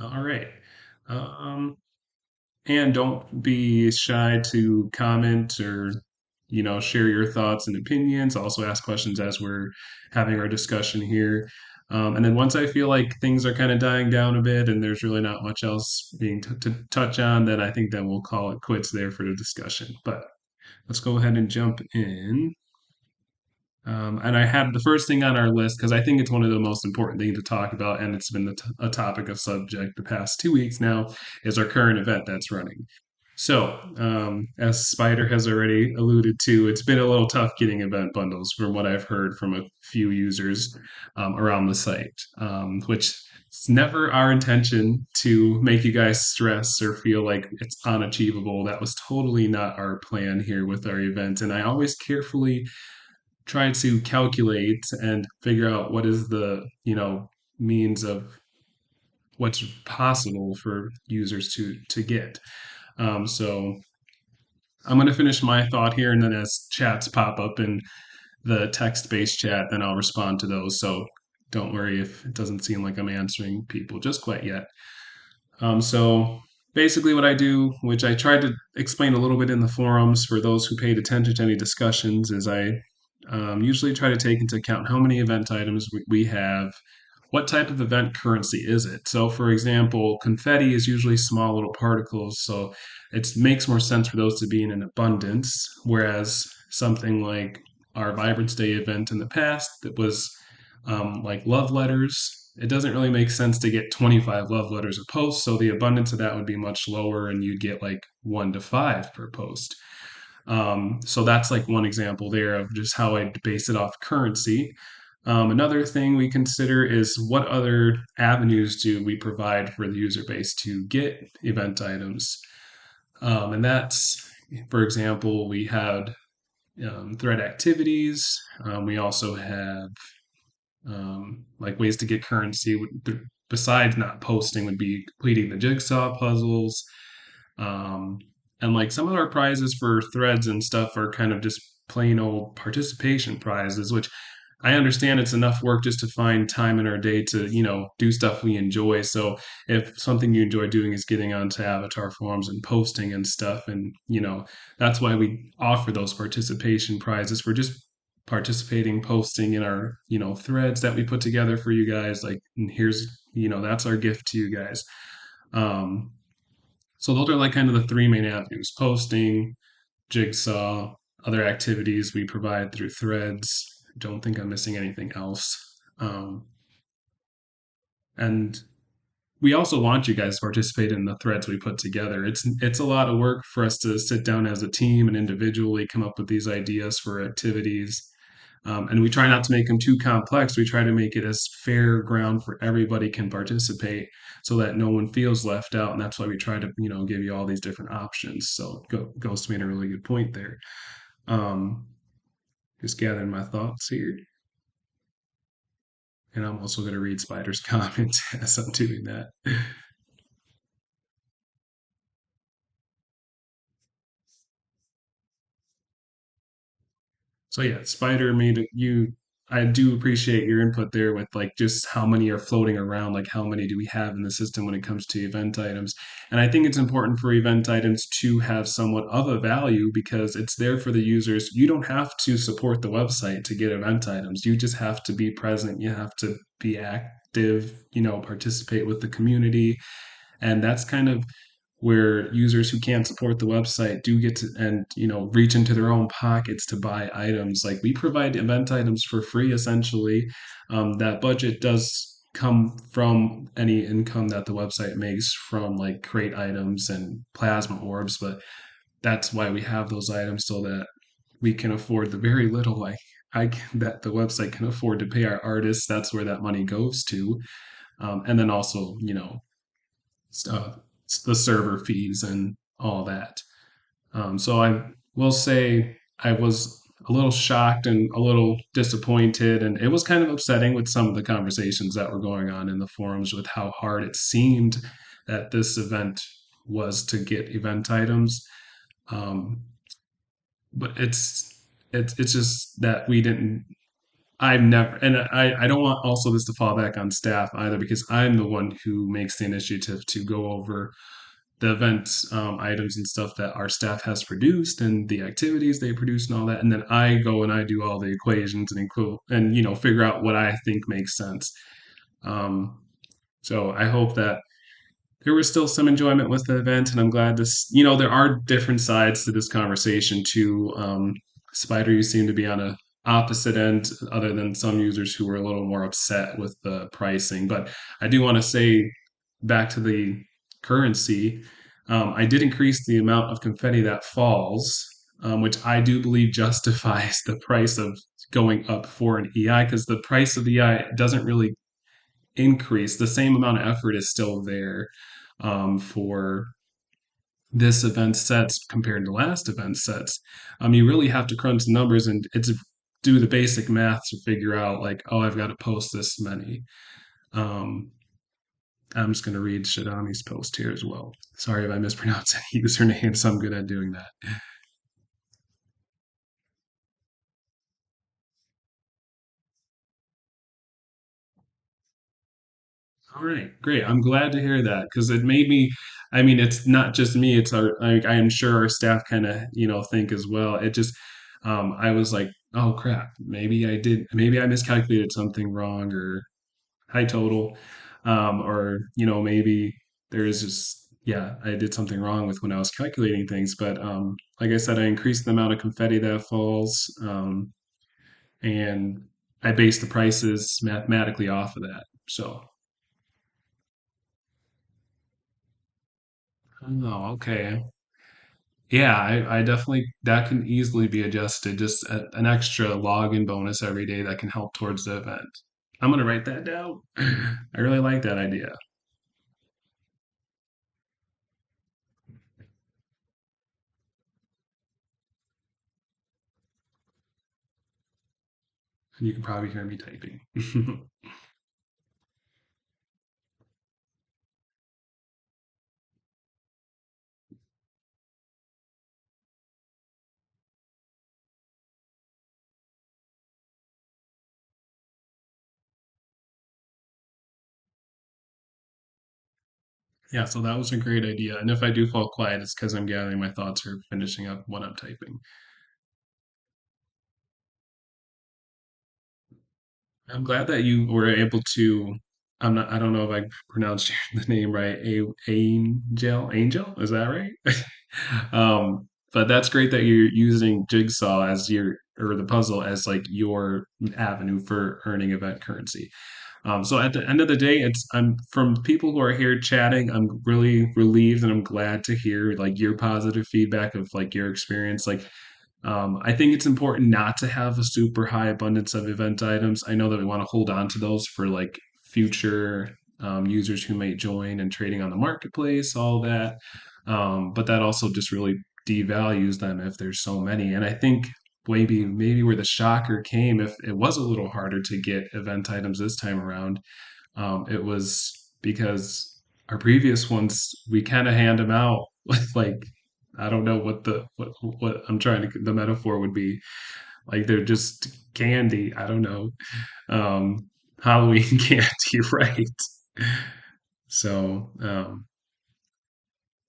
All right. Um, and don't be shy to comment or, share your thoughts and opinions. Also ask questions as we're having our discussion here. And then once I feel like things are kind of dying down a bit and there's really not much else being to touch on, then I think then we'll call it quits there for the discussion. But let's go ahead and jump in. And I had the first thing on our list because I think it's one of the most important things to talk about, and it's been a topic of subject the past 2 weeks now, is our current event that's running. So, as Spider has already alluded to, it's been a little tough getting event bundles from what I've heard from a few users around the site, which it's never our intention to make you guys stress or feel like it's unachievable. That was totally not our plan here with our event. And I always carefully try to calculate and figure out what is the means of what's possible for users to get. So I'm going to finish my thought here, and then as chats pop up in the text-based chat, then I'll respond to those. So don't worry if it doesn't seem like I'm answering people just quite yet. So basically, what I do, which I tried to explain a little bit in the forums for those who paid attention to any discussions, is I usually try to take into account how many event items we have. What type of event currency is it? So, for example, confetti is usually small little particles, so it makes more sense for those to be in an abundance, whereas something like our Vibrance Day event in the past that was like love letters, it doesn't really make sense to get 25 love letters a post, so the abundance of that would be much lower, and you'd get like 1 to 5 per post. So that's like one example there of just how I base it off currency. Another thing we consider is what other avenues do we provide for the user base to get event items. And that's, for example, we had thread activities. We also have like ways to get currency besides not posting would be completing the jigsaw puzzles. Um, and like some of our prizes for threads and stuff are kind of just plain old participation prizes, which I understand it's enough work just to find time in our day to, do stuff we enjoy. So if something you enjoy doing is getting onto avatar forums and posting and stuff, and, that's why we offer those participation prizes for just participating, posting in our, threads that we put together for you guys. Like, and here's, that's our gift to you guys. Um, so those are like kind of the three main avenues: posting, jigsaw, other activities we provide through threads. Don't think I'm missing anything else. Um, and we also want you guys to participate in the threads we put together. It's a lot of work for us to sit down as a team and individually come up with these ideas for activities. And we try not to make them too complex. We try to make it as fair ground for everybody can participate so that no one feels left out. And that's why we try to, give you all these different options. So Ghost made a really good point there. Um, just gathering my thoughts here. And I'm also going to read Spider's comments as I'm doing that. So yeah, Spider made you. I do appreciate your input there with like just how many are floating around, like how many do we have in the system when it comes to event items. And I think it's important for event items to have somewhat of a value because it's there for the users. You don't have to support the website to get event items. You just have to be present. You have to be active, participate with the community. And that's kind of where users who can't support the website do get to and reach into their own pockets to buy items. Like we provide event items for free essentially. That budget does come from any income that the website makes from like crate items and plasma orbs, but that's why we have those items so that we can afford the very little like that the website can afford to pay our artists. That's where that money goes to. And then also uh, the server fees and all that. So I will say I was a little shocked and a little disappointed, and it was kind of upsetting with some of the conversations that were going on in the forums with how hard it seemed that this event was to get event items. Um, but it's just that we didn't. I've never, and I don't want also this to fall back on staff either because I'm the one who makes the initiative to go over the event items and stuff that our staff has produced and the activities they produce and all that, and then I go and I do all the equations and and figure out what I think makes sense. Um, so I hope that there was still some enjoyment with the event, and I'm glad there are different sides to this conversation too. Spider, you seem to be on a opposite end, other than some users who were a little more upset with the pricing. But I do want to say back to the currency, I did increase the amount of confetti that falls, which I do believe justifies the price of going up for an EI because the price of the EI doesn't really increase. The same amount of effort is still there for this event sets compared to last event sets. You really have to crunch the numbers and it's do the basic math to figure out like, oh, I've got to post this many. Um, I'm just going to read Shadami's post here as well. Sorry if I mispronounce any usernames. I'm good at doing that. All right, great. I'm glad to hear that because it made me. I mean, it's not just me. It's I am sure our staff kind of think as well. It just I was like, oh crap, maybe I miscalculated something wrong or high total, or maybe there's just yeah, I did something wrong with when I was calculating things. But like I said, I increased the amount of confetti that falls, and I base the prices mathematically off of that. So. Oh, okay. Yeah, I definitely that can easily be adjusted. Just an extra login bonus every day that can help towards the event. I'm gonna write that down. I really like that idea. You can probably hear me typing. Yeah, so that was a great idea. And if I do fall quiet, it's because I'm gathering my thoughts or finishing up what I'm typing. I'm glad that you were able to. I don't know if I pronounced the name right. Angel, is that right? But that's great that you're using Jigsaw as your or the puzzle as like your avenue for earning event currency. So at the end of the day, it's I'm from people who are here chatting. I'm really relieved and I'm glad to hear like your positive feedback of like your experience. Like I think it's important not to have a super high abundance of event items. I know that we want to hold on to those for like future users who may join and trading on the marketplace, all that. But that also just really devalues them if there's so many. And I think maybe where the shocker came, if it was a little harder to get event items this time around, it was because our previous ones we kind of hand them out with like I don't know what I'm trying to the metaphor would be like they're just candy. I don't know, Halloween candy, right? So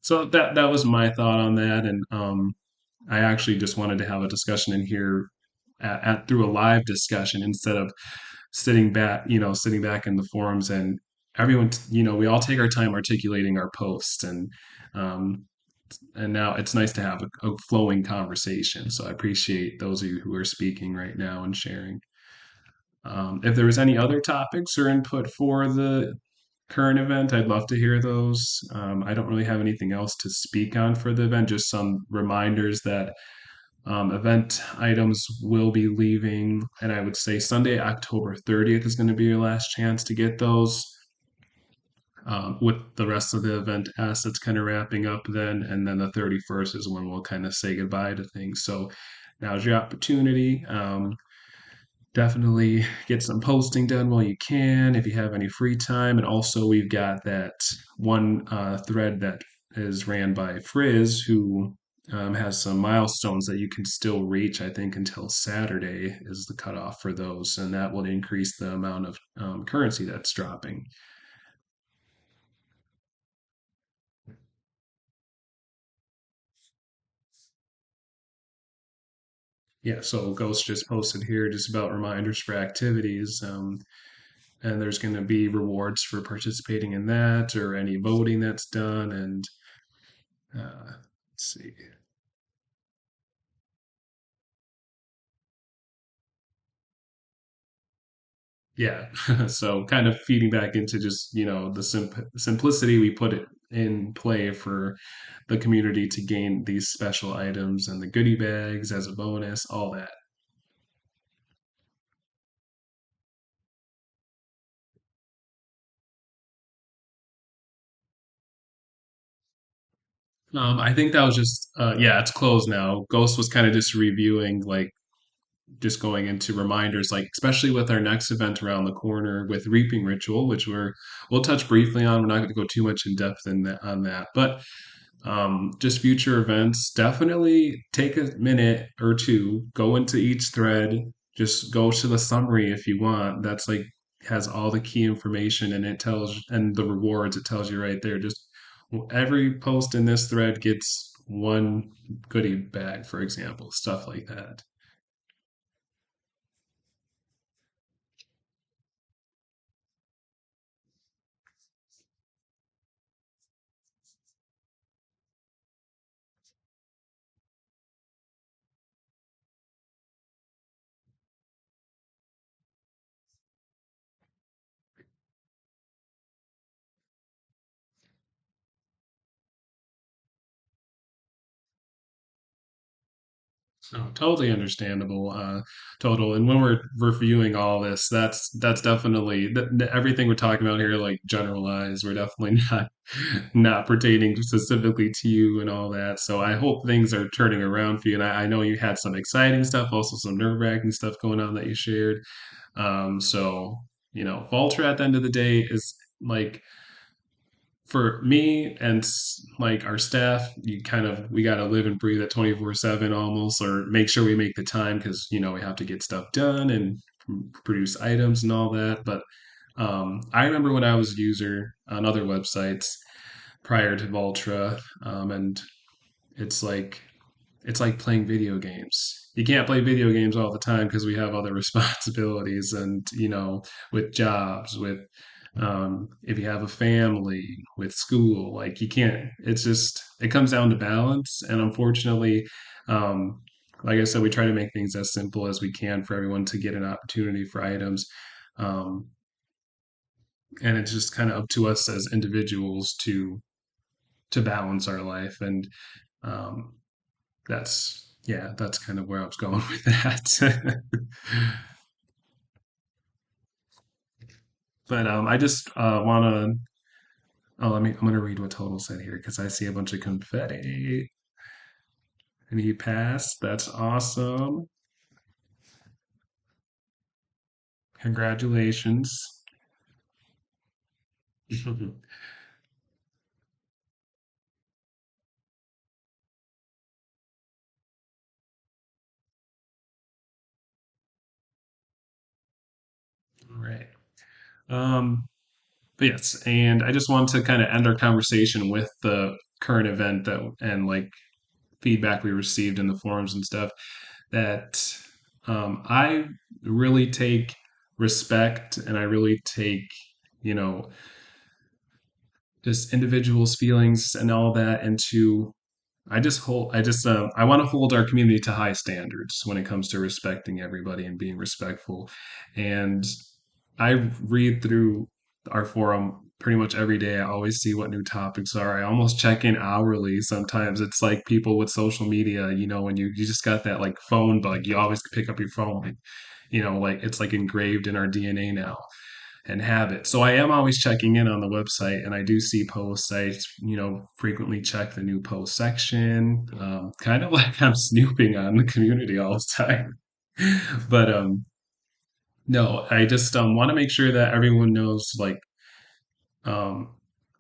that was my thought on that, and I actually just wanted to have a discussion in here through a live discussion instead of sitting back in the forums and everyone, we all take our time articulating our posts um, and now it's nice to have a flowing conversation. So I appreciate those of you who are speaking right now and sharing. If there was any other topics or input for the current event, I'd love to hear those. I don't really have anything else to speak on for the event, just some reminders that event items will be leaving, and I would say Sunday, October 30th is going to be your last chance to get those. With the rest of the event assets kind of wrapping up then, and then the 31st is when we'll kind of say goodbye to things. So now's your opportunity. Definitely get some posting done while you can if you have any free time. And also, we've got that one thread that is ran by Frizz, who has some milestones that you can still reach. I think until Saturday is the cutoff for those, and that will increase the amount of currency that's dropping. Yeah, so Ghost just posted here just about reminders for activities. And there's going to be rewards for participating in that or any voting that's done. And let's see. Yeah, so kind of feeding back into just the simplicity we put it in play for the community to gain these special items and the goodie bags as a bonus, all that. I think that was just yeah, it's closed now. Ghost was kind of just reviewing, like just going into reminders, like especially with our next event around the corner with Reaping Ritual, which we'll touch briefly on. We're not going to go too much in depth on that, but just future events, definitely take a minute or two, go into each thread, just go to the summary if you want. That's like has all the key information and it tells and the rewards, it tells you right there. Just every post in this thread gets one goodie bag, for example, stuff like that. Oh, totally understandable. Total. And when we're reviewing all this, that's definitely everything we're talking about here, like generalized. We're definitely not pertaining specifically to you and all that. So I hope things are turning around for you. And I know you had some exciting stuff, also some nerve-wracking stuff going on that you shared. So Voltra at the end of the day is like for me and like our staff, we got to live and breathe at 24/7 almost, or make sure we make the time because we have to get stuff done and produce items and all that. But I remember when I was a user on other websites prior to Voltra, and it's like it's like playing video games. You can't play video games all the time because we have other responsibilities and, with jobs, with if you have a family, with school, like you can't, it comes down to balance. And unfortunately, um, like I said, we try to make things as simple as we can for everyone to get an opportunity for items. Um, and it's just kind of up to us as individuals to balance our life. And um, that's kind of where I was going with that. But I just want to. Oh, I'm going to read what Total said here because I see a bunch of confetti and he passed. That's awesome. Congratulations. All right. Um, but yes, and I just want to kind of end our conversation with the current event that and like feedback we received in the forums and stuff that I really take respect and I really take, you know, just individuals' feelings and all that into I want to hold our community to high standards when it comes to respecting everybody and being respectful. And I read through our forum pretty much every day. I always see what new topics are. I almost check in hourly. Sometimes it's like people with social media, when you just got that like phone bug, you always pick up your phone. Like it's like engraved in our DNA now and habit. So I am always checking in on the website and I do see posts. I, frequently check the new post section, kind of like I'm snooping on the community all the time. But no, I just want to make sure that everyone knows like um,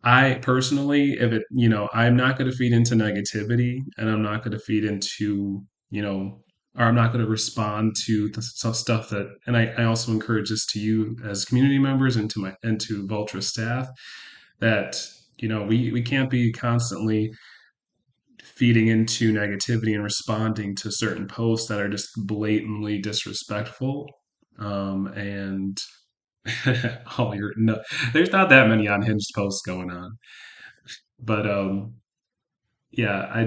I personally, if it, I'm not going to feed into negativity and I'm not going to feed into, or I'm not going to respond to the stuff that, and I also encourage this to you as community members and to Voltra staff that, we can't be constantly feeding into negativity and responding to certain posts that are just blatantly disrespectful. And oh, you're no, there's not that many unhinged posts going on, but yeah,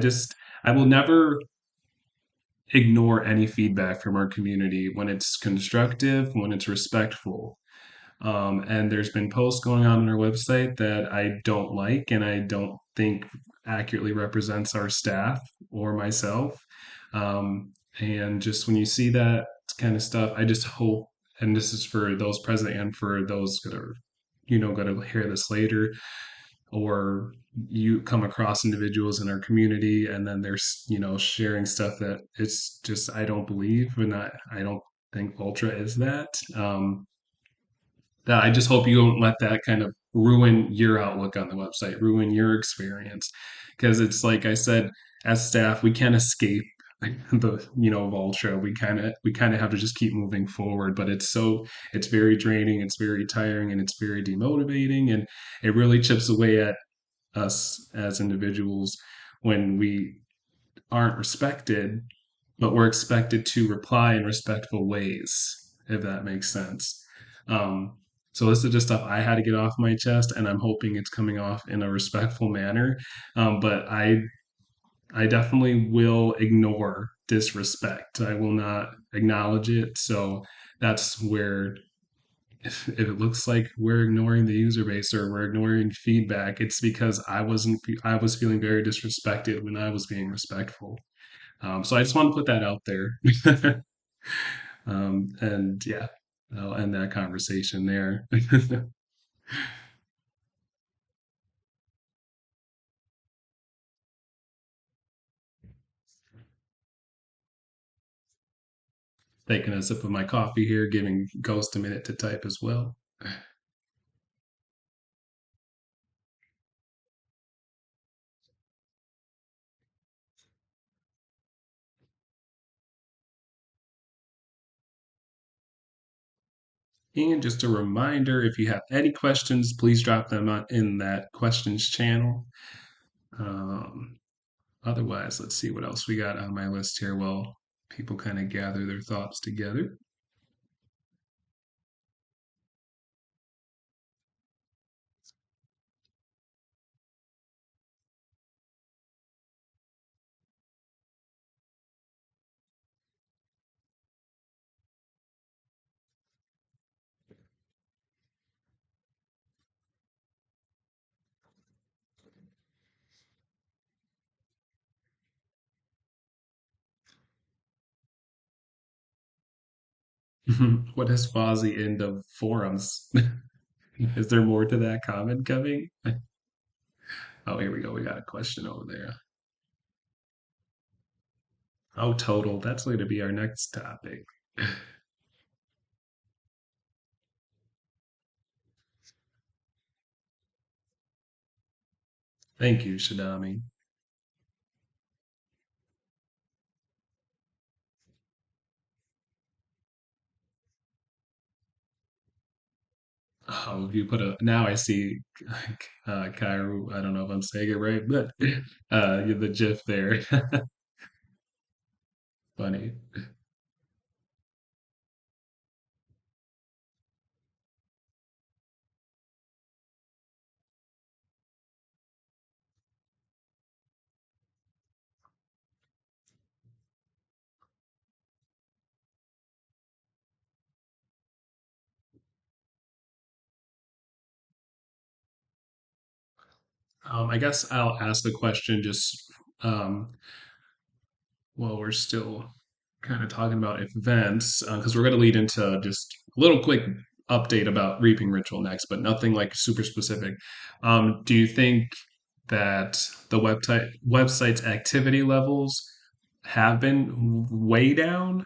I will never ignore any feedback from our community when it's constructive, when it's respectful. And there's been posts going on our website that I don't like and I don't think accurately represents our staff or myself. And just when you see that kind of stuff, I just hope, and this is for those present and for those that are, going to hear this later, or you come across individuals in our community and then there's sharing stuff that it's just I don't believe, and I don't think Ultra is that. That I just hope you don't let that kind of ruin your outlook on the website, ruin your experience, because it's like I said, as staff we can't escape the Voltra. We kind of have to just keep moving forward, but it's very draining, it's very tiring, and it's very demotivating, and it really chips away at us as individuals when we aren't respected, but we're expected to reply in respectful ways, if that makes sense. Um, so this is just stuff I had to get off my chest, and I'm hoping it's coming off in a respectful manner. But I definitely will ignore disrespect. I will not acknowledge it. So that's where if it looks like we're ignoring the user base or we're ignoring feedback, it's because I was feeling very disrespected when I was being respectful. So I just want to put that out there. And yeah, I'll end that conversation there. Taking a sip of my coffee here, giving Ghost a minute to type as well. And just a reminder, if you have any questions, please drop them in that questions channel. Um, Otherwise, let's see what else we got on my list here while people kind of gather their thoughts together. What is Fozzie end of forums? Is there more to that comment coming? Oh, here we go. We got a question over there. Oh, total. That's going to be our next topic. Thank you, Shadami. Oh, you put a now I see Kairu. I don't know if I'm saying it right, but the GIF there. Funny. I guess I'll ask the question just um, while we're still kind of talking about events, because we're going to lead into just a little quick update about Reaping Ritual next, but nothing like super specific. Do you think that the website's activity levels have been way down,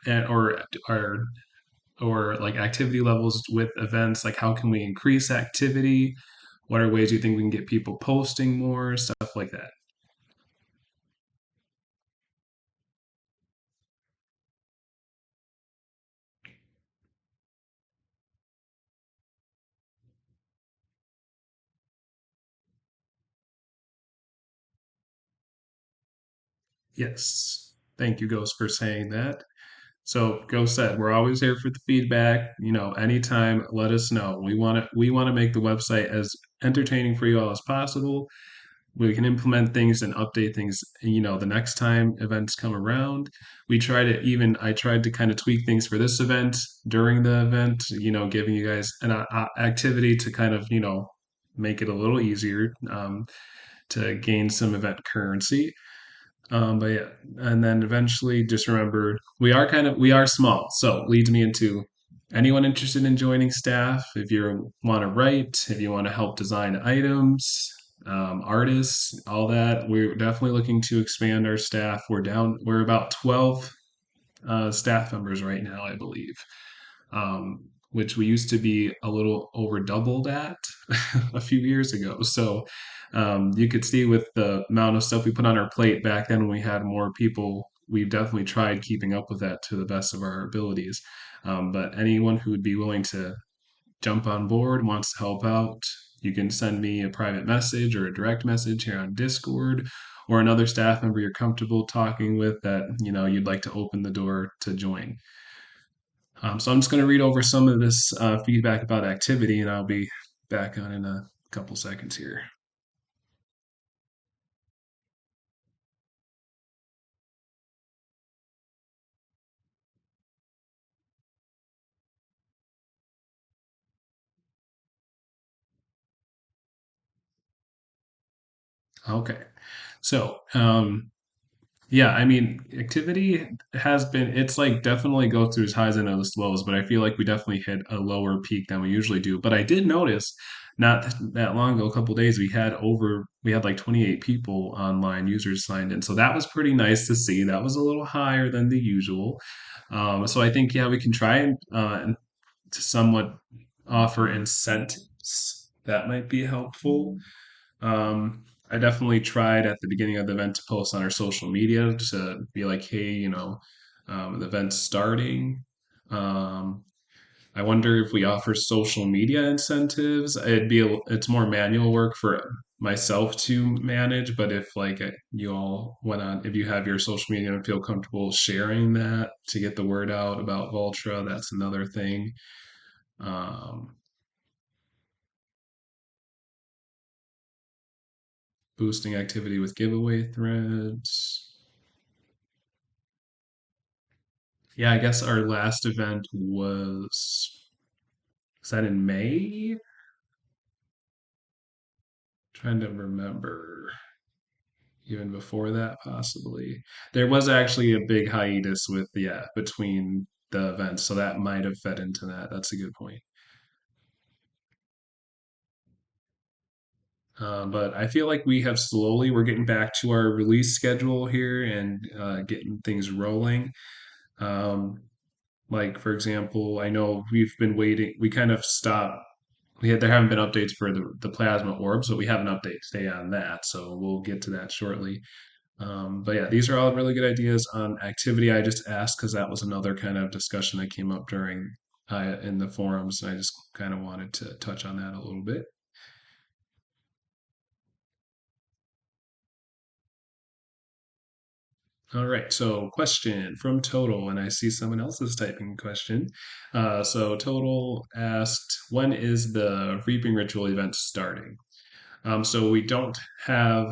or like activity levels with events? Like, how can we increase activity? what are ways you think we can get people posting more, stuff like that. Yes. Thank you, Ghost, for saying that. So, Ghost said, we're always here for the feedback. Anytime, let us know. We want to make the website as entertaining for you all as possible. We can implement things and update things, the next time events come around. I tried to kind of tweak things for this event during the event, giving you guys an activity to kind of, make it a little easier to gain some event currency. But yeah, and then eventually just remember we are small. So leads me into anyone interested in joining staff. If you want to write, if you want to help design items, artists, all that, we're definitely looking to expand our staff. We're about 12 staff members right now, I believe, which we used to be a little over doubled at a few years ago. So you could see with the amount of stuff we put on our plate back then when we had more people, we've definitely tried keeping up with that to the best of our abilities. But anyone who would be willing to jump on board, wants to help out, you can send me a private message or a direct message here on Discord or another staff member you're comfortable talking with that you'd like to open the door to join. So I'm just going to read over some of this feedback about activity, and I'll be back on in a couple seconds here. Okay. So, yeah, I mean, activity it's like definitely goes through its highs and its lows, but I feel like we definitely hit a lower peak than we usually do. But I did notice not that long ago, a couple days, we had like 28 people online, users signed in. So that was pretty nice to see. That was a little higher than the usual. So I think, yeah, we can try and to somewhat offer incentives. That might be helpful. I definitely tried at the beginning of the event to post on our social media to be like, hey, the event's starting. Um, I wonder if we offer social media incentives. It's more manual work for myself to manage, but if like you all went on, if you have your social media and feel comfortable sharing that to get the word out about Voltra, that's another thing. Um, Boosting activity with giveaway threads. Yeah, I guess our last event was that in May? Trying to remember. Even before that, possibly. There was actually a big hiatus between the events, so that might have fed into that. That's a good point. But I feel like we're getting back to our release schedule here and getting things rolling. Um, like for example, I know we've been waiting. We kind of stopped. There haven't been updates for the plasma orbs, but we have an update today on that, so we'll get to that shortly. But yeah, these are all really good ideas on activity. I just asked because that was another kind of discussion that came up during in the forums, and I just kind of wanted to touch on that a little bit. All right, so question from Total, and I see someone else is typing a question. So Total asked, when is the reaping ritual event starting? So we don't have,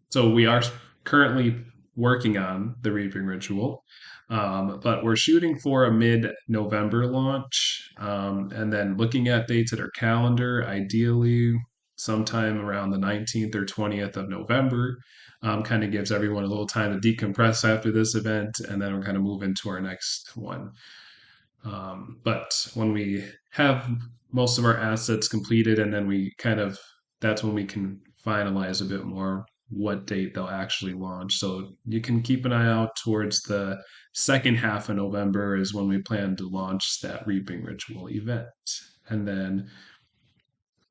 so we are currently working on the reaping ritual, but we're shooting for a mid-November launch, and then looking at dates at our calendar, ideally sometime around the 19th or 20th of November. Kind of gives everyone a little time to decompress after this event, and then we're kind of move into our next one. But when we have most of our assets completed, and then that's when we can finalize a bit more what date they'll actually launch. So you can keep an eye out towards the second half of November is when we plan to launch that reaping ritual event. And then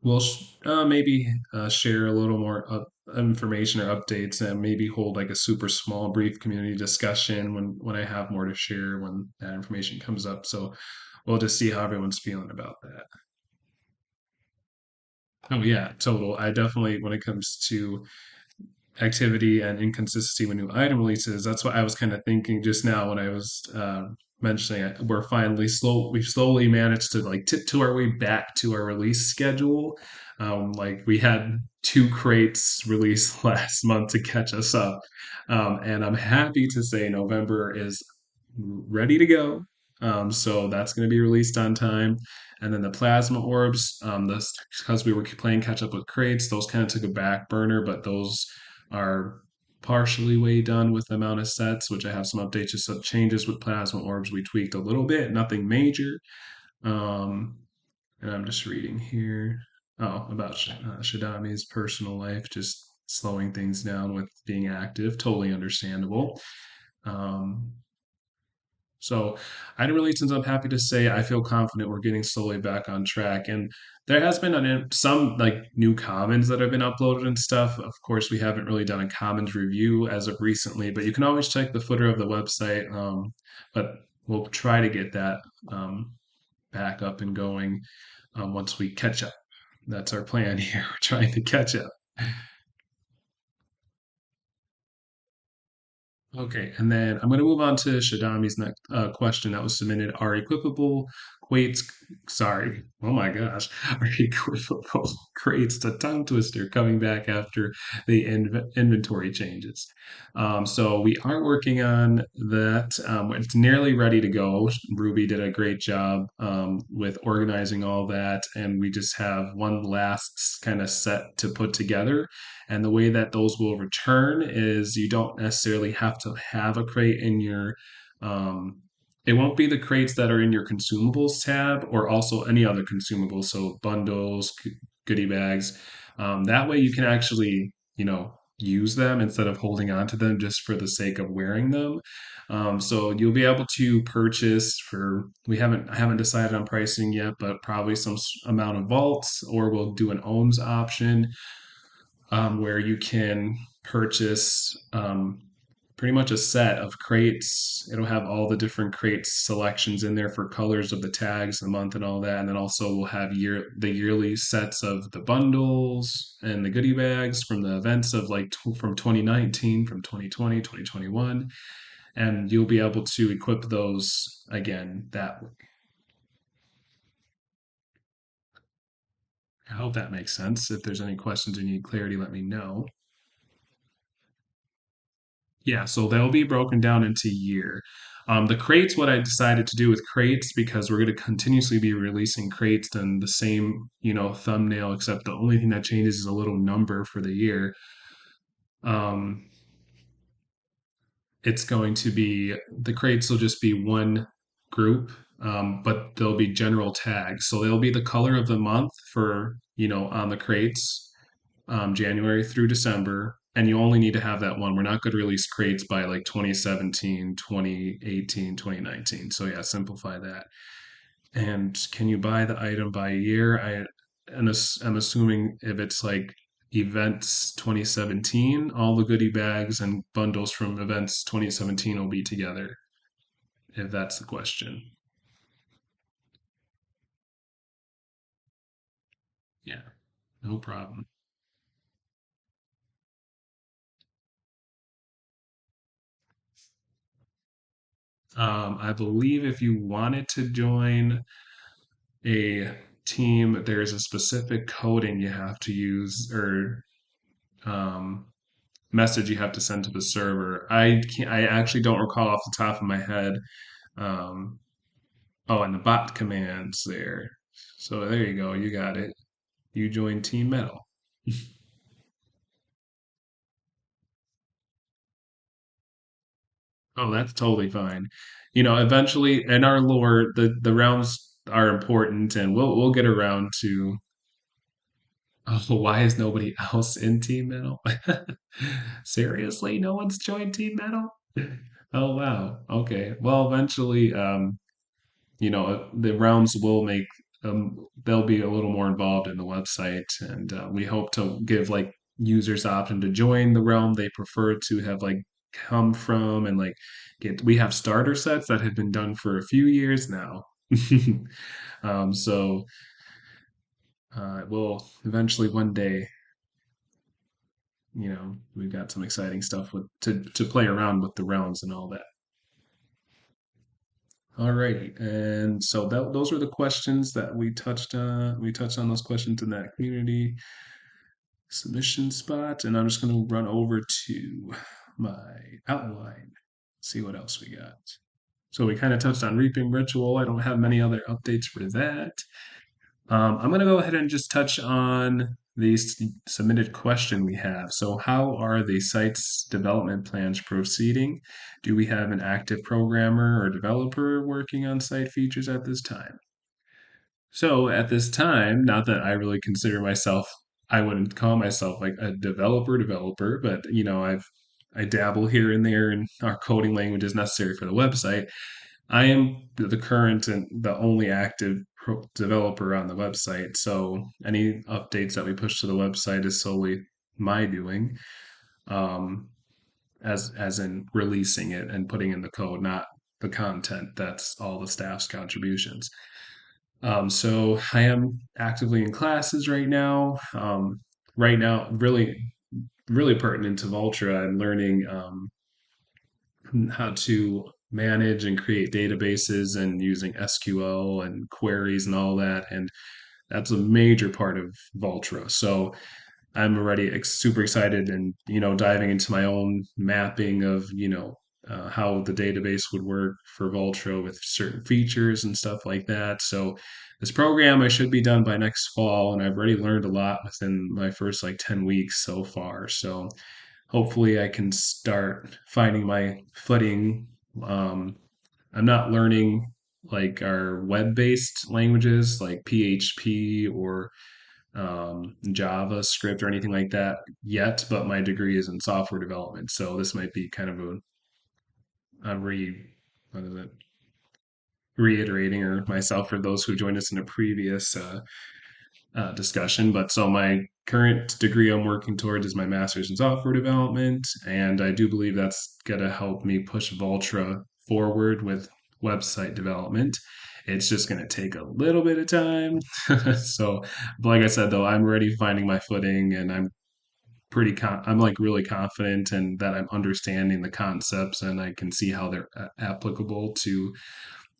We'll maybe share a little more information or updates, and maybe hold like a super small, brief community discussion when I have more to share when that information comes up. So we'll just see how everyone's feeling about that. Oh yeah, total. I definitely, when it comes to activity and inconsistency with new item releases. That's what I was kind of thinking just now when I was mentioning it. We've slowly managed to like tiptoe our way back to our release schedule. Like we had two crates released last month to catch us up. And I'm happy to say November is ready to go. So that's going to be released on time. And then the plasma orbs, this because we were playing catch up with crates, those kind of took a back burner, but those are partially way done with the amount of sets, which I have some updates, just some changes with plasma orbs. We tweaked a little bit, nothing major. Um, and I'm just reading here. Oh, about Shadami's personal life, just slowing things down with being active. Totally understandable. Um, so I really, since I'm happy to say, I feel confident we're getting slowly back on track. And there has been some like new commons that have been uploaded and stuff. Of course, we haven't really done a commons review as of recently, but you can always check the footer of the website. But we'll try to get that um, back up and going once we catch up. That's our plan here. We're trying to catch up. Okay, and then I'm going to move on to Shadami's next question that was submitted. Are equipable weights, sorry, oh my gosh, are equipable crates to tongue twister coming back after the inventory changes? So we are working on that. It's nearly ready to go. Ruby did a great job with organizing all that, and we just have one last kind of set to put together. And the way that those will return is you don't necessarily have to have a crate in your, um, it won't be the crates that are in your consumables tab or also any other consumables. So bundles, goodie bags. That way you can actually, use them instead of holding on to them just for the sake of wearing them. So you'll be able to purchase for, I haven't decided on pricing yet, but probably some amount of vaults, or we'll do an ohms option where you can purchase pretty much a set of crates. It'll have all the different crates selections in there for colors of the tags, the month, and all that. And then also we'll have the yearly sets of the bundles and the goodie bags from the events of like from 2019, from 2020, 2021. And you'll be able to equip those again that way. I hope that makes sense. If there's any questions or need clarity, let me know. Yeah, so they'll be broken down into year. The crates, what I decided to do with crates, because we're going to continuously be releasing crates and the same, thumbnail, except the only thing that changes is a little number for the year. Um, it's going to be the crates will just be one group, but there'll be general tags. So they'll be the color of the month for, on the crates January through December, and you only need to have that one. We're not going to release crates by like 2017, 2018, 2019. So yeah, simplify that. And can you buy the item by year? I'm assuming if it's like events 2017, all the goodie bags and bundles from events 2017 will be together, if that's the question. Yeah, no problem. I believe if you wanted to join a team, there's a specific coding you have to use or um, message you have to send to the server. I actually don't recall off the top of my head. Um, oh, and the bot commands there. So there you go. You got it. You joined Team Metal. Oh, that's totally fine. Eventually in our lore, the realms are important, and we'll get around to. Oh, why is nobody else in Team Metal? Seriously, no one's joined Team Metal? Oh wow. Okay. Well, eventually, the realms will make they'll be a little more involved in the website, and we hope to give like users the option to join the realm they prefer to have like come from, and like get. We have starter sets that have been done for a few years now. So we'll eventually one day, we've got some exciting stuff with to play around with the realms and all that. Alrighty, and so those are the questions that we touched on. We touched on those questions in that community submission spot, and I'm just going to run over to my outline, see what else we got. So we kind of touched on reaping ritual. I don't have many other updates for that. I'm going to go ahead and just touch on the submitted question we have. So, how are the site's development plans proceeding? Do we have an active programmer or developer working on site features at this time? So, at this time, not that I really consider myself, I wouldn't call myself like a developer, but I dabble here and there in our coding languages necessary for the website. I am the current and the only active developer on the website, so any updates that we push to the website is solely my doing, um, as in releasing it and putting in the code, not the content. That's all the staff's contributions. So I am actively in classes right now. Right now, really pertinent to Voltra, I'm learning how to manage and create databases and using SQL and queries and all that. And that's a major part of Voltra. So I'm already super excited and, diving into my own mapping of, how the database would work for Voltra with certain features and stuff like that. So this program I should be done by next fall, and I've already learned a lot within my first like 10 weeks so far. So hopefully I can start finding my footing. Um, I'm not learning like our web-based languages like PHP or JavaScript or anything like that yet, but my degree is in software development, so this might be kind of a what is it? Reiterating or myself for those who joined us in a previous discussion. But so my current degree I'm working towards is my master's in software development, and I do believe that's going to help me push Voltra forward with website development. It's just going to take a little bit of time. So, but like I said, though, I'm already finding my footing, and I'm like really confident and that I'm understanding the concepts and I can see how they're applicable to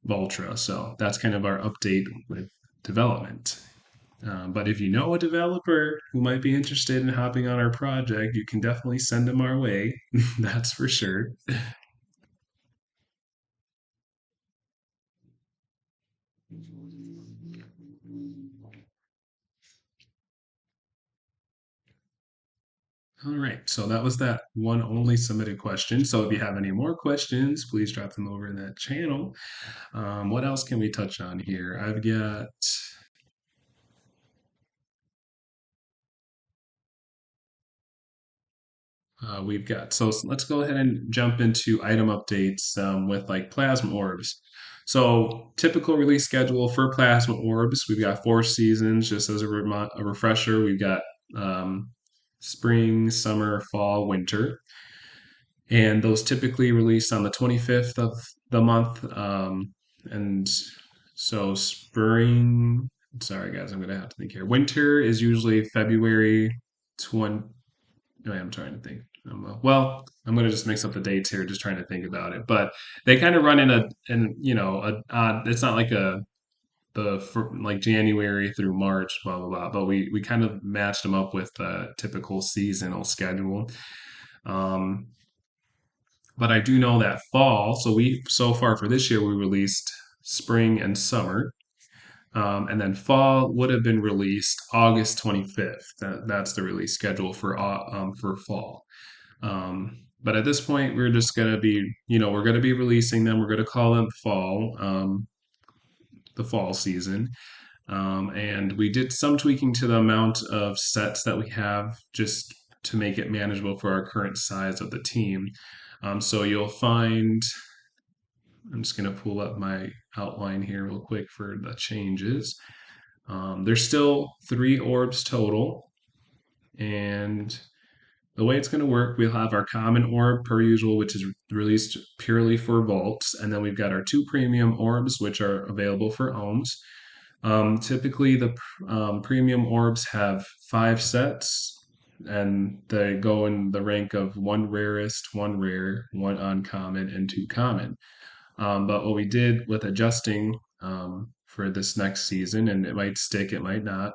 Voltra. So that's kind of our update with development. But if you know a developer who might be interested in hopping on our project, you can definitely send them our way. That's for sure. All right, so that was that one only submitted question. So if you have any more questions, please drop them over in that channel. What else can we touch on here? We've got, so let's go ahead and jump into item updates with like plasma orbs. So typical release schedule for plasma orbs, we've got 4 seasons. Just as a refresher, we've got um, spring, summer, fall, winter, and those typically release on the 25th of the month. And so spring, sorry guys, I'm gonna have to think here. Winter is usually February 20. I'm trying to think. Well, I'm going to just mix up the dates here, just trying to think about it. But they kind of run in a odd. It's not like like January through March, blah blah blah. But we kind of matched them up with a typical seasonal schedule. Um, but I do know that fall. So far for this year we released spring and summer. And then fall would have been released August 25th. That's the release schedule for fall. But at this point, we're just gonna be, we're gonna be releasing them. We're gonna call them fall, the fall season. And we did some tweaking to the amount of sets that we have just to make it manageable for our current size of the team. So you'll find, I'm just gonna pull up my outline here real quick for the changes. There's still 3 orbs total, and the way it's going to work, we'll have our common orb per usual, which is released purely for vaults, and then we've got our 2 premium orbs, which are available for ohms. Typically, the premium orbs have 5 sets, and they go in the rank of 1 rarest, 1 rare, 1 uncommon, and 2 common. But what we did with adjusting for this next season, and it might stick, it might not,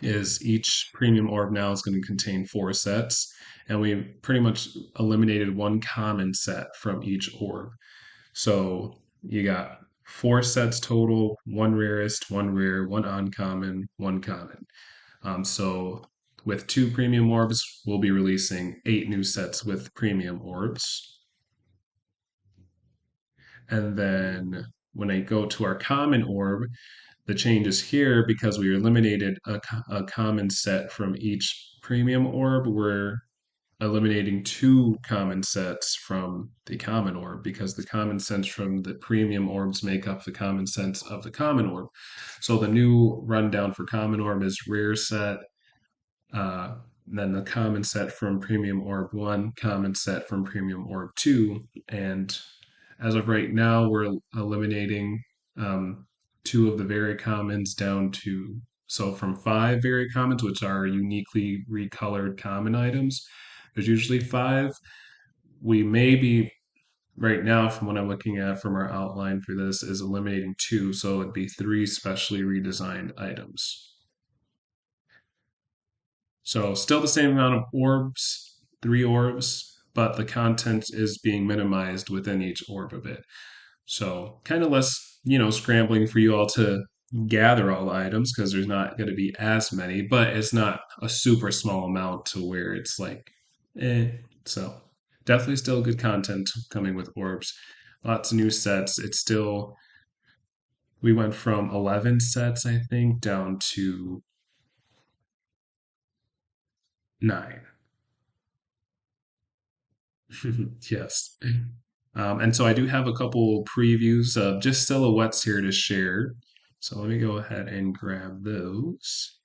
is each premium orb now is going to contain 4 sets, and we pretty much eliminated 1 common set from each orb. So you got 4 sets total, 1 rarest, 1 rare, 1 uncommon, 1 common. So with 2 premium orbs, we'll be releasing 8 new sets with premium orbs. And then when I go to our common orb, the changes here, because we eliminated a common set from each premium orb, we're eliminating 2 common sets from the common orb, because the common sets from the premium orbs make up the common sets of the common orb. So the new rundown for common orb is rare set, uh, then the common set from premium orb 1, common set from premium orb 2, and as of right now, we're eliminating um, 2 of the very commons down to, so from 5 very commons, which are uniquely recolored common items, there's usually 5. We may be, right now, from what I'm looking at from our outline for this, is eliminating 2, so it'd be 3 specially redesigned items. So still the same amount of orbs, 3 orbs, but the content is being minimized within each orb of it. So kind of less, scrambling for you all to gather all the items, because there's not going to be as many, but it's not a super small amount to where it's like, eh. So definitely still good content coming with orbs. Lots of new sets. It's still, we went from 11 sets, I think, down to 9. Yes. And so I do have a couple previews of just silhouettes here to share. So let me go ahead and grab those.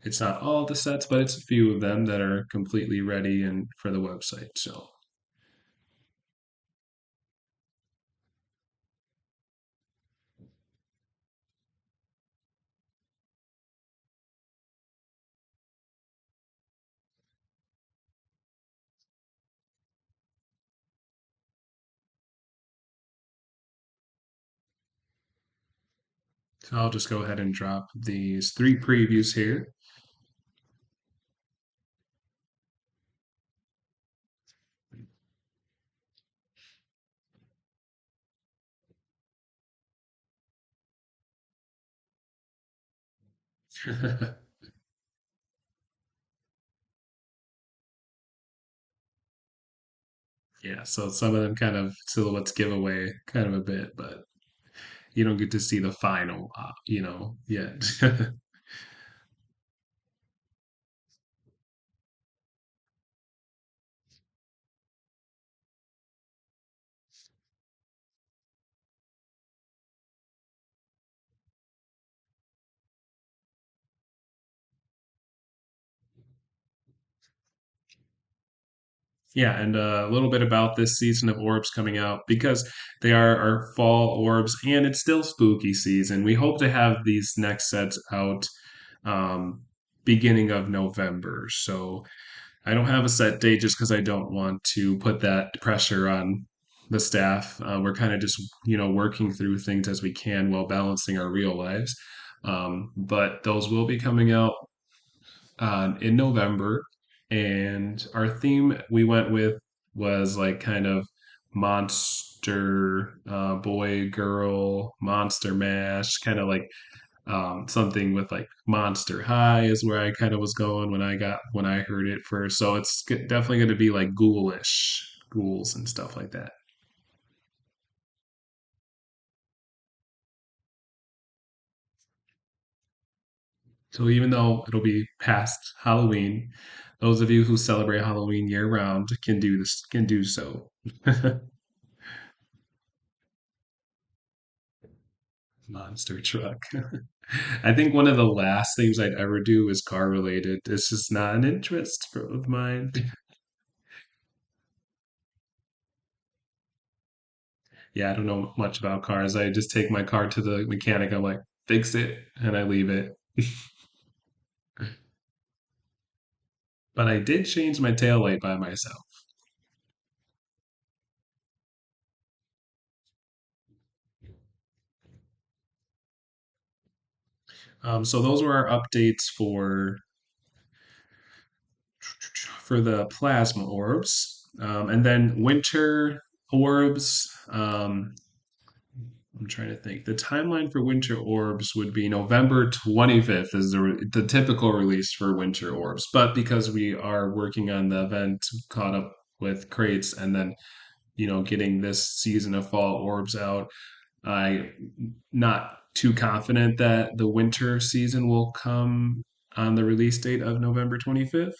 It's not all the sets, but it's a few of them that are completely ready and for the website. So I'll just go ahead and drop these 3 previews here. Yeah, so some of them kind of silhouettes give away kind of a bit, but you don't get to see the final, yet. Yeah, and a little bit about this season of orbs coming out, because they are our fall orbs and it's still spooky season. We hope to have these next sets out um, beginning of November. So I don't have a set date just because I don't want to put that pressure on the staff. We're kind of just, working through things as we can while balancing our real lives. But those will be coming out in November, and our theme we went with was like kind of monster, boy, girl, monster mash, kind of like something with like Monster High is where I kind of was going when I heard it first. So it's definitely going to be like ghoulish, ghouls and stuff like that. So even though it'll be past Halloween, those of you who celebrate Halloween year round can do so. Monster truck. I think one of the last things I'd ever do is car related. It's just not an interest of mine. Yeah, I don't know much about cars. I just take my car to the mechanic. I'm like, fix it, and I leave it. But I did change my taillight by myself. So those were our updates for the plasma orbs, and then winter orbs. I'm trying to think. The timeline for winter orbs would be November 25th is the typical release for winter orbs. But because we are working on the event caught up with crates and then, getting this season of fall orbs out, I not too confident that the winter season will come on the release date of November 25th.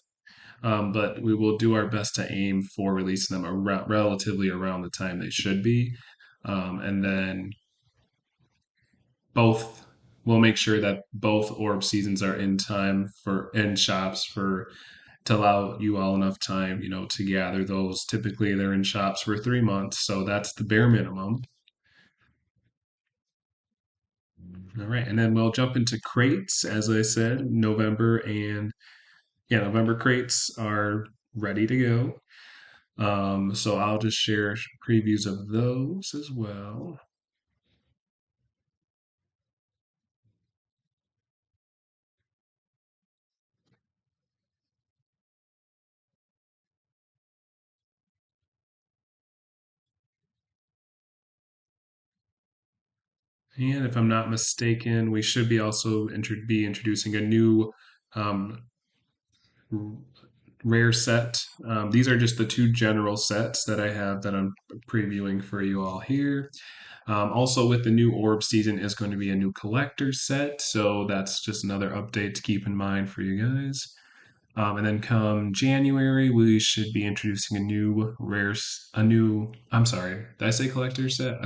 But we will do our best to aim for releasing them relatively around the time they should be. And then both we'll make sure that both orb seasons are in time for in shops for to allow you all enough time, to gather those. Typically they're in shops for 3 months, so that's the bare minimum. All right, and then we'll jump into crates. As I said, November crates are ready to go. So I'll just share previews of those as well. And if I'm not mistaken, we should be also be introducing a new um, rare set. These are just the two general sets that I have that I'm previewing for you all here. Also, with the new orb season is going to be a new collector set, so that's just another update to keep in mind for you guys. And then come January, we should be introducing a new I'm sorry, did I say collector set?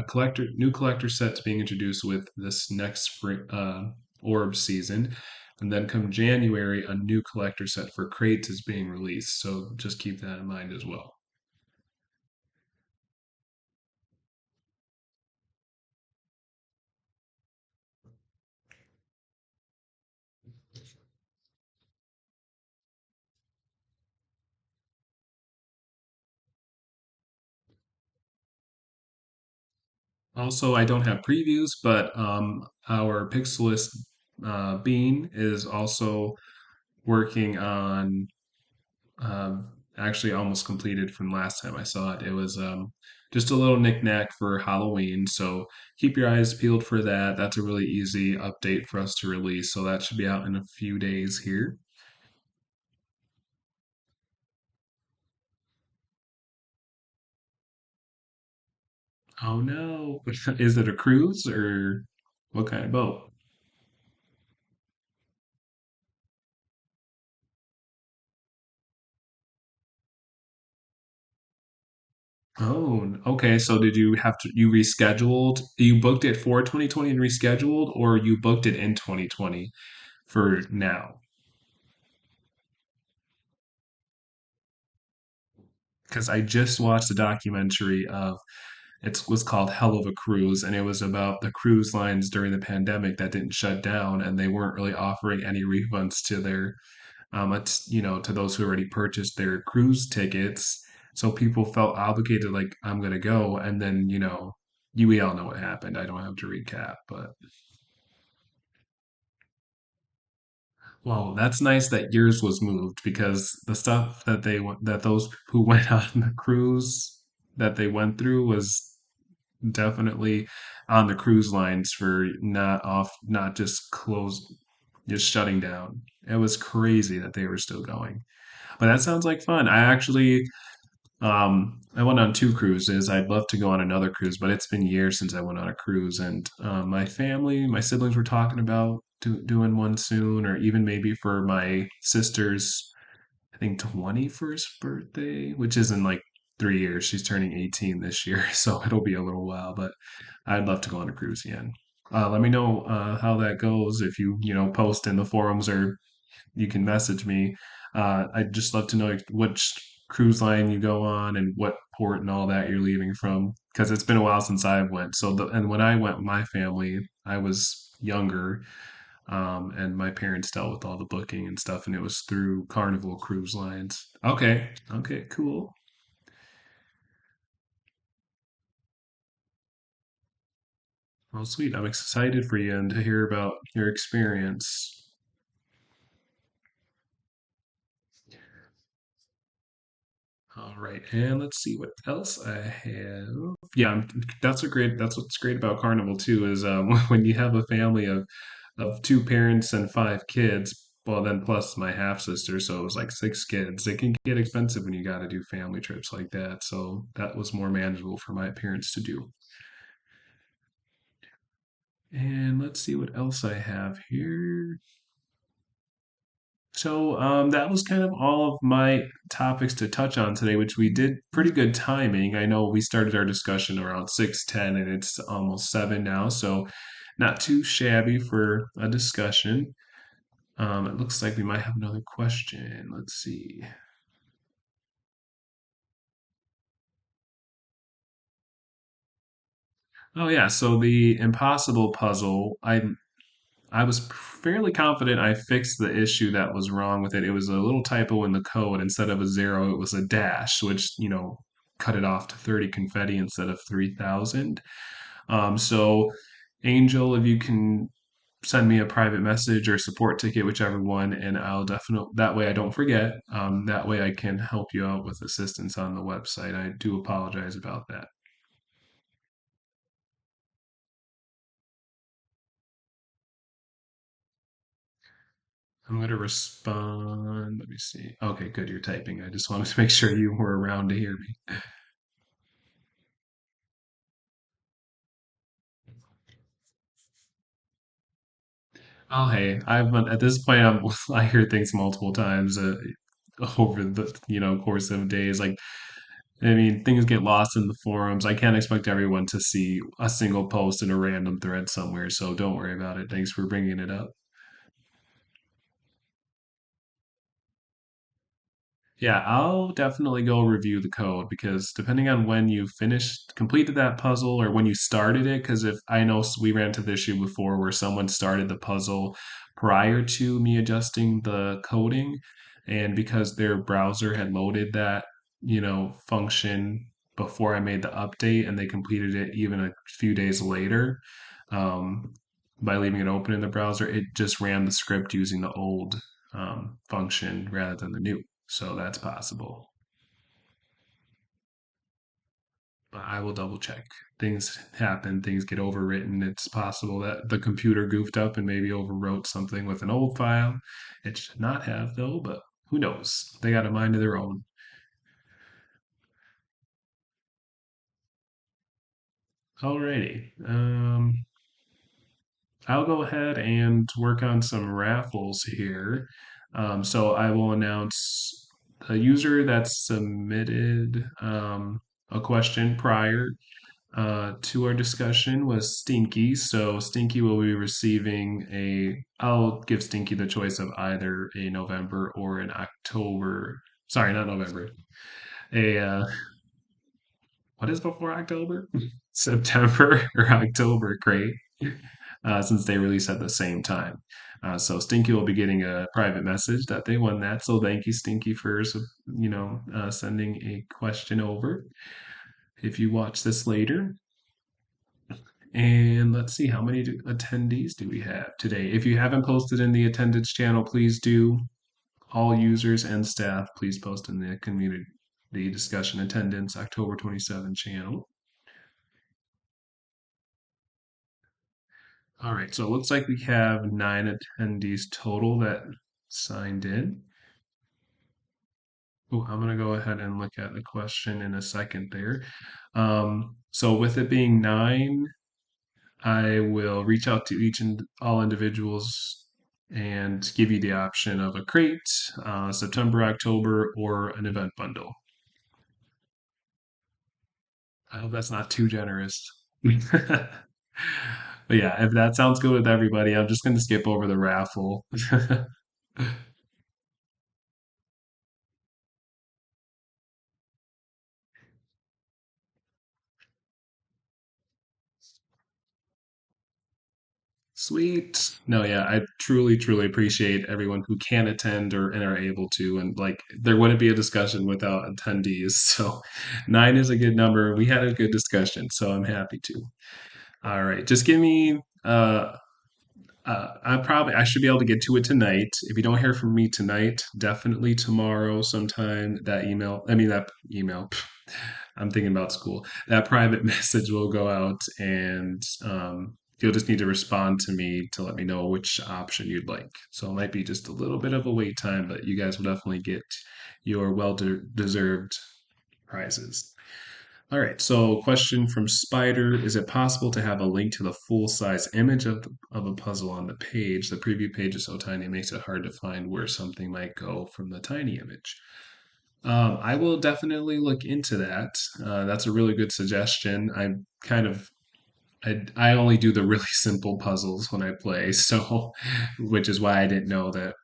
New collector set's being introduced with this next spring, orb season. And then come January, a new collector set for crates is being released. So just keep that in mind as well. Also, I don't have previews, but our Pixelist Bean is also working on actually almost completed from last time I saw it. It was just a little knickknack for Halloween, so keep your eyes peeled for that. That's a really easy update for us to release, so that should be out in a few days here. Oh no, is it a cruise or what kind of boat? Oh, okay. So did you have to, you rescheduled, you booked it for 2020 and rescheduled, or you booked it in 2020 for now? Because I just watched a documentary of it was called Hell of a Cruise, and it was about the cruise lines during the pandemic that didn't shut down, and they weren't really offering any refunds to their, to those who already purchased their cruise tickets. So people felt obligated, like I'm gonna go, and then we all know what happened. I don't have to recap, but well, that's nice that yours was moved because the stuff that those who went on the cruise that they went through was definitely on the cruise lines for not just just shutting down. It was crazy that they were still going. But that sounds like fun. I went on two cruises. I'd love to go on another cruise, but it's been years since I went on a cruise. And my siblings were talking about doing one soon, or even maybe for my sister's, I think, 21st birthday, which is in like 3 years. She's turning 18 this year, so it'll be a little while, but I'd love to go on a cruise again. Let me know how that goes if you post in the forums or you can message me. I'd just love to know which cruise line you go on and what port and all that you're leaving from, because it's been a while since I went. And when I went with my family, I was younger, and my parents dealt with all the booking and stuff, and it was through Carnival Cruise Lines. Okay, okay, cool. Well, sweet. I'm excited for you and to hear about your experience. All right, and let's see what else I have. Yeah, that's what's great about Carnival too is when you have a family of two parents and five kids. Well, then plus my half sister, so it was like six kids. It can get expensive when you got to do family trips like that. So that was more manageable for my parents to do. And let's see what else I have here. So that was kind of all of my topics to touch on today, which we did pretty good timing. I know we started our discussion around 6:10 and it's almost 7 now, so not too shabby for a discussion. It looks like we might have another question. Let's see. Oh yeah, so the impossible puzzle, I was fairly confident I fixed the issue that was wrong with it. It was a little typo in the code. Instead of a zero, it was a dash, which cut it off to 30 confetti instead of 3,000. So, Angel, if you can send me a private message or support ticket, whichever one, and I'll definitely, that way I don't forget. That way I can help you out with assistance on the website. I do apologize about that. I'm going to respond. Let me see. Okay, good. You're typing. I just wanted to make sure you were around to hear me. Oh, hey, I've been, at this point, I hear things multiple times over the course of days. Like, I mean, things get lost in the forums. I can't expect everyone to see a single post in a random thread somewhere, so don't worry about it. Thanks for bringing it up. Yeah, I'll definitely go review the code because depending on when you finished, completed that puzzle or when you started it, because if I know we ran into the issue before where someone started the puzzle prior to me adjusting the coding, and because their browser had loaded that function before I made the update and they completed it even a few days later, um, by leaving it open in the browser, it just ran the script using the old function rather than the new. So that's possible. But I will double check. Things happen, things get overwritten. It's possible that the computer goofed up and maybe overwrote something with an old file. It should not have, though, but who knows? They got a mind of their own. Alrighty. I'll go ahead and work on some raffles here. So I will announce the user that submitted a question prior to our discussion was Stinky. So Stinky will be receiving I'll give Stinky the choice of either a November or an October. Sorry, not November. What is before October? September or October crate, since they release at the same time. So Stinky will be getting a private message that they won that. So thank you, Stinky, for sending a question over. If you watch this later, and let's see, how many attendees do we have today? If you haven't posted in the attendance channel, please do. All users and staff, please post in the community discussion attendance October 27 channel. All right, so it looks like we have 9 attendees total that signed in. Oh, I'm going to go ahead and look at the question in a second there. So with it being nine, I will reach out to each and all individuals and give you the option of a crate, September, October, or an event bundle. I hope that's not too generous. But yeah, if that sounds good with everybody, I'm just going to skip over the raffle. Sweet. No, yeah, I truly, truly appreciate everyone who can attend or and are able to. And like, there wouldn't be a discussion without attendees. So nine is a good number. We had a good discussion, so I'm happy to. All right, just give me. I should be able to get to it tonight. If you don't hear from me tonight, definitely tomorrow sometime. That email. I'm thinking about school. That private message will go out, and you'll just need to respond to me to let me know which option you'd like. So it might be just a little bit of a wait time, but you guys will definitely get your deserved prizes. All right. So, question from Spider: is it possible to have a link to the full size image of a puzzle on the page? The preview page is so tiny, it makes it hard to find where something might go from the tiny image. I will definitely look into that. That's a really good suggestion. I only do the really simple puzzles when I play, so which is why I didn't know that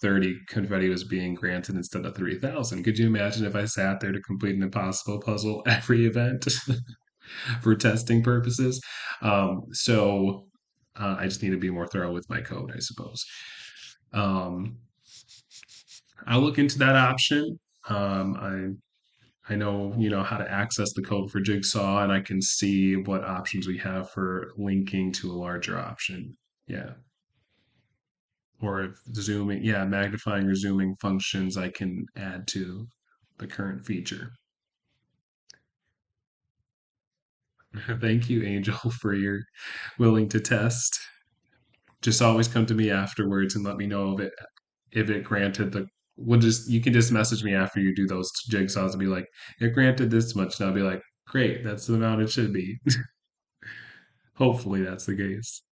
30 confetti was being granted instead of 3,000. Could you imagine if I sat there to complete an impossible puzzle every event for testing purposes? I just need to be more thorough with my code, I suppose. Um, I'll look into that option. I know, how to access the code for Jigsaw, and I can see what options we have for linking to a larger option. Yeah. Or if zooming, yeah, magnifying or zooming functions I can add to the current feature. Thank you, Angel, for your willing to test. Just always come to me afterwards and let me know if it granted the you can just message me after you do those jigsaws and be like, it granted this much. And I'll be like, great, that's the amount it should be. Hopefully that's the case.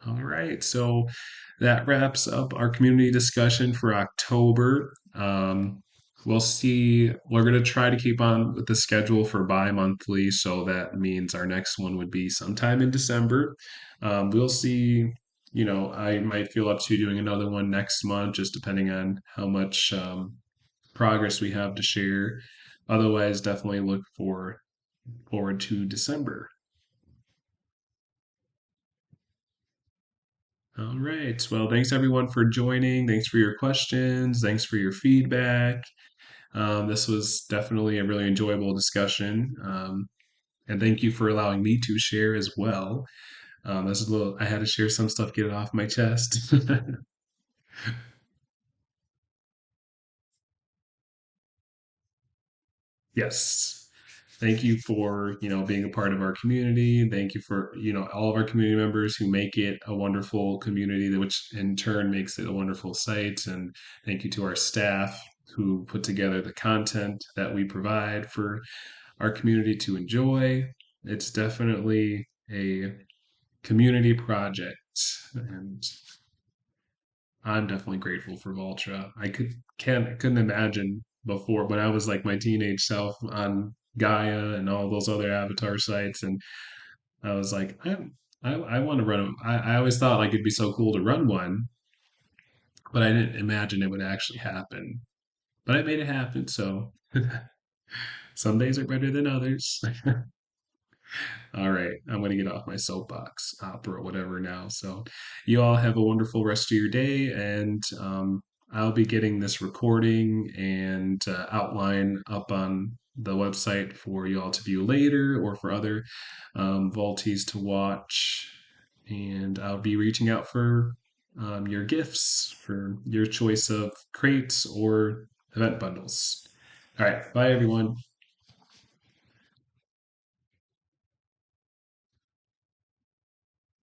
All right, so that wraps up our community discussion for October. We'll see. We're going to try to keep on with the schedule for bi-monthly, so that means our next one would be sometime in December. We'll see. I might feel up to doing another one next month, just depending on how much progress we have to share. Otherwise, definitely look forward to December. All right. Well, thanks everyone for joining. Thanks for your questions. Thanks for your feedback. This was definitely a really enjoyable discussion. And thank you for allowing me to share as well. I had to share some stuff, get it off my chest. Yes. Thank you for, being a part of our community. Thank you for, all of our community members who make it a wonderful community, which in turn makes it a wonderful site. And thank you to our staff who put together the content that we provide for our community to enjoy. It's definitely a community project, and I'm definitely grateful for Voltra. Couldn't imagine before when I was like my teenage self on Gaia and all those other avatar sites, and I was like, I want to run. I always thought like it'd be so cool to run one, but I didn't imagine it would actually happen. But I made it happen. So some days are better than others. All right, I'm going to get off my soapbox, opera, whatever now. So, you all have a wonderful rest of your day, and I'll be getting this recording and outline up on the website for you all to view later or for other Volties to watch. And I'll be reaching out for your gifts for your choice of crates or event bundles. All right, bye everyone.